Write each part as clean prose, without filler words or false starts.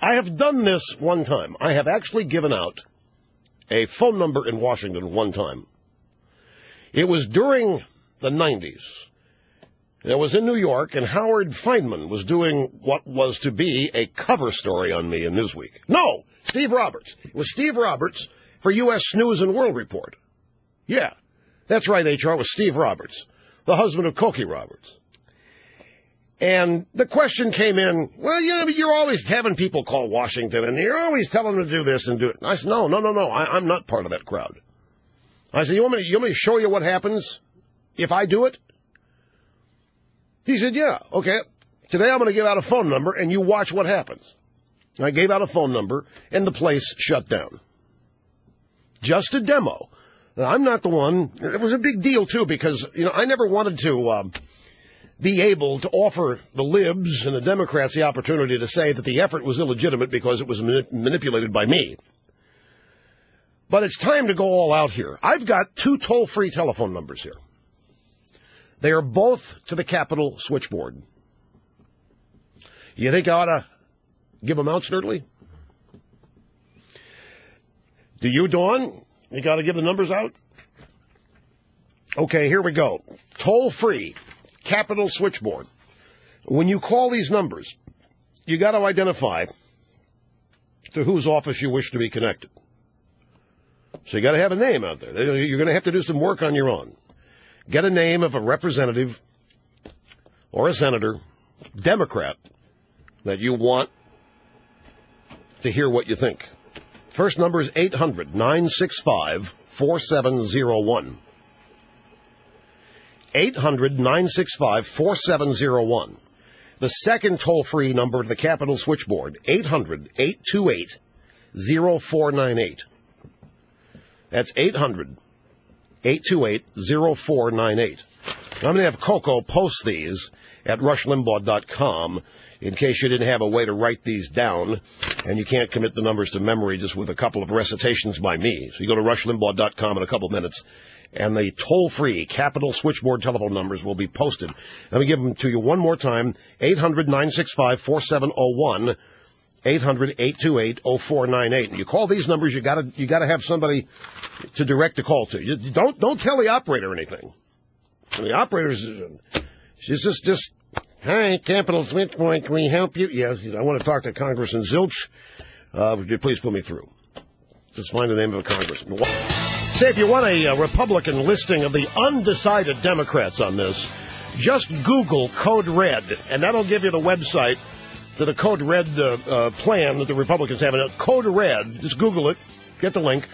I have done this one time. I have actually given out a phone number in Washington one time. It was during the 90s. It was in New York, and Howard Feynman was doing what was to be a cover story on me in Newsweek. No, Steve Roberts. It was Steve Roberts for U.S. News and World Report. Yeah, that's right, HR. It was Steve Roberts, the husband of Cokie Roberts. And the question came in, well, you're always having people call Washington, and you're always telling them to do this and do it. And I said, no, I'm not part of that crowd. I said, you want me to show you what happens if I do it? He said, yeah, okay. Today I'm going to give out a phone number, and you watch what happens. I gave out a phone number, and the place shut down. Just a demo. Now, I'm not the one. It was a big deal, too, because, I never wanted to be able to offer the libs and the Democrats the opportunity to say that the effort was illegitimate because it was manipulated by me. But it's time to go all out here. I've got 2 toll-free telephone numbers here. They are both to the Capitol switchboard. You think I ought to give them out, Sturdley? Do you, Dawn? You got to give the numbers out? Okay, here we go. Toll-free, Capitol switchboard. When you call these numbers, you got to identify to whose office you wish to be connected. So you got to have a name out there. You're going to have to do some work on your own. Get a name of a representative or a senator, Democrat, that you want to hear what you think. First number is 800-965-4701. 800-965-4701. The second toll-free number to the Capitol switchboard, 800-828-0498. That's 800-828-0498. I'm going to have Coco post these at rushlimbaugh.com in case you didn't have a way to write these down and you can't commit the numbers to memory just with a couple of recitations by me. So you go to rushlimbaugh.com in a couple of minutes, and the toll-free Capitol switchboard telephone numbers will be posted. Let me give them to you one more time. 800-965-4701. 800-828-0498. And you call these numbers, you gotta have somebody to direct the call to. You don't tell the operator anything. And the operator's she's just hi, Capitol Switchboard, can we help you? Yes, I want to talk to Congressman Zilch. Would you please put me through? Just find the name of a congressman. Say, if you want a Republican listing of the undecided Democrats on this, just Google Code Red, and that'll give you the website to the Code Red plan that the Republicans have. Code Red, just Google it, get the link.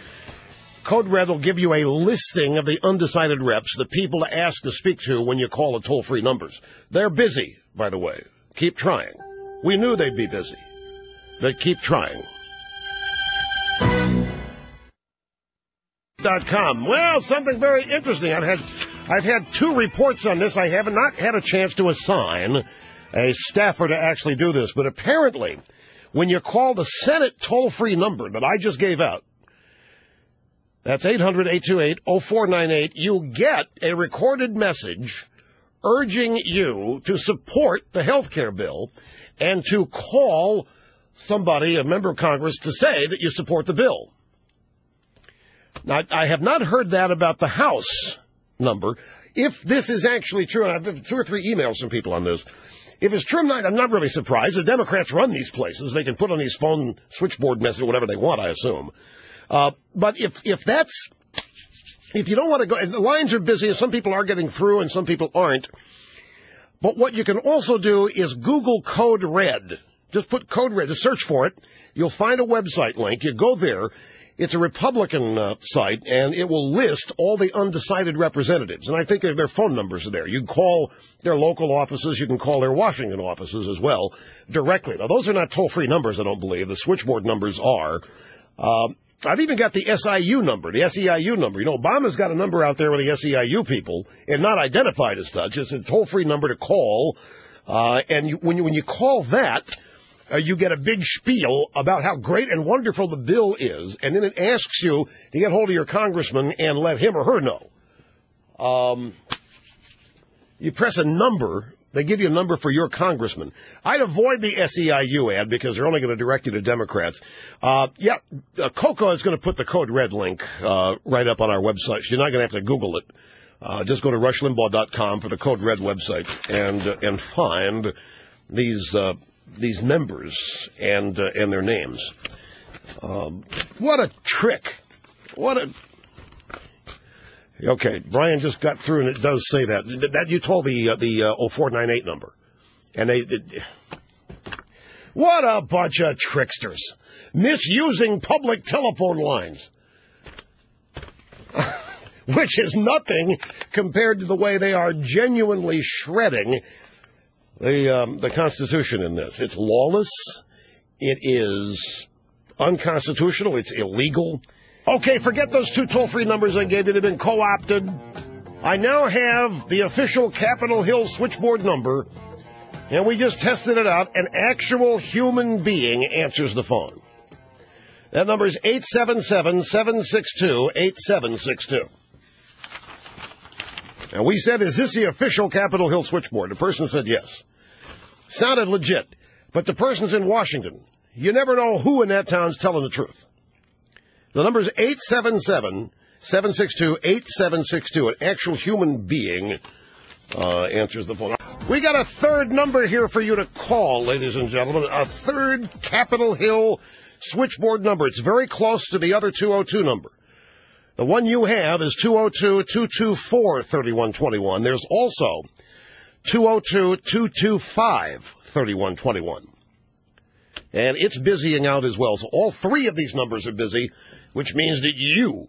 Code Red will give you a listing of the undecided reps, the people to ask to speak to when you call the toll-free numbers. They're busy, by the way. Keep trying. We knew they'd be busy. But keep trying. .com. Well, something very interesting. I've had 2 reports on this. I have not had a chance to assign a staffer to actually do this, but apparently when you call the Senate toll-free number that I just gave out, that's 800-828-0498, you get a recorded message urging you to support the health care bill and to call somebody, a member of Congress, to say that you support the bill. Now, I have not heard that about the House number. If this is actually true, and I've had 2 or 3 emails from people on this, if it's true, I'm not really surprised. The Democrats run these places. They can put on these phone switchboard messages, whatever they want, I assume. But if you don't want to go, and the lines are busy, and some people are getting through and some people aren't. But what you can also do is Google Code Red. Just put Code Red, just search for it. You'll find a website link. You go there. It's a Republican site, and it will list all the undecided representatives. And I think their phone numbers are there. You can call their local offices. You can call their Washington offices as well directly. Now, those are not toll-free numbers, I don't believe. The switchboard numbers are. I've even got the SIU number, the SEIU number. Obama's got a number out there with the SEIU people, and not identified as such. It's a toll-free number to call. And when you call that, you get a big spiel about how great and wonderful the bill is, and then it asks you to get hold of your congressman and let him or her know. You press a number They give you a number for your congressman. I'd avoid the SEIU ad because they're only going to direct you to Democrats. Coco is going to put the Code Red link right up on our website. You're not going to have to Google it. Just go to RushLimbaugh.com for the Code Red website and find these members and their names. What a trick! Okay, Brian just got through, and it does say that you told the 0498 number, and what a bunch of tricksters misusing public telephone lines, which is nothing compared to the way they are genuinely shredding the Constitution in this. It's lawless. It is unconstitutional. It's illegal. Okay, forget those two toll-free numbers I gave you. They've been co-opted. I now have the official Capitol Hill switchboard number, and we just tested it out. An actual human being answers the phone. That number is 877-762-8762. And we said, is this the official Capitol Hill switchboard? The person said yes. Sounded legit, but the person's in Washington. You never know who in that town's telling the truth. The number is 877-762-8762. An actual human being answers the phone. We got a third number here for you to call, ladies and gentlemen. A third Capitol Hill switchboard number. It's very close to the other 202 number. The one you have is 202-224-3121. There's also 202-225-3121. And it's busying out as well. So all three of these numbers are busy, which means that you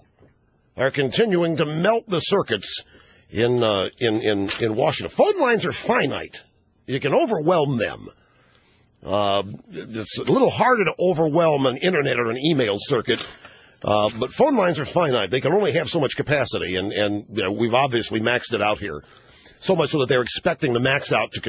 are continuing to melt the circuits in Washington. Phone lines are finite. You can overwhelm them. It's a little harder to overwhelm an internet or an email circuit, but phone lines are finite. They can only have so much capacity, and we've obviously maxed it out here, so much so that they're expecting the max out to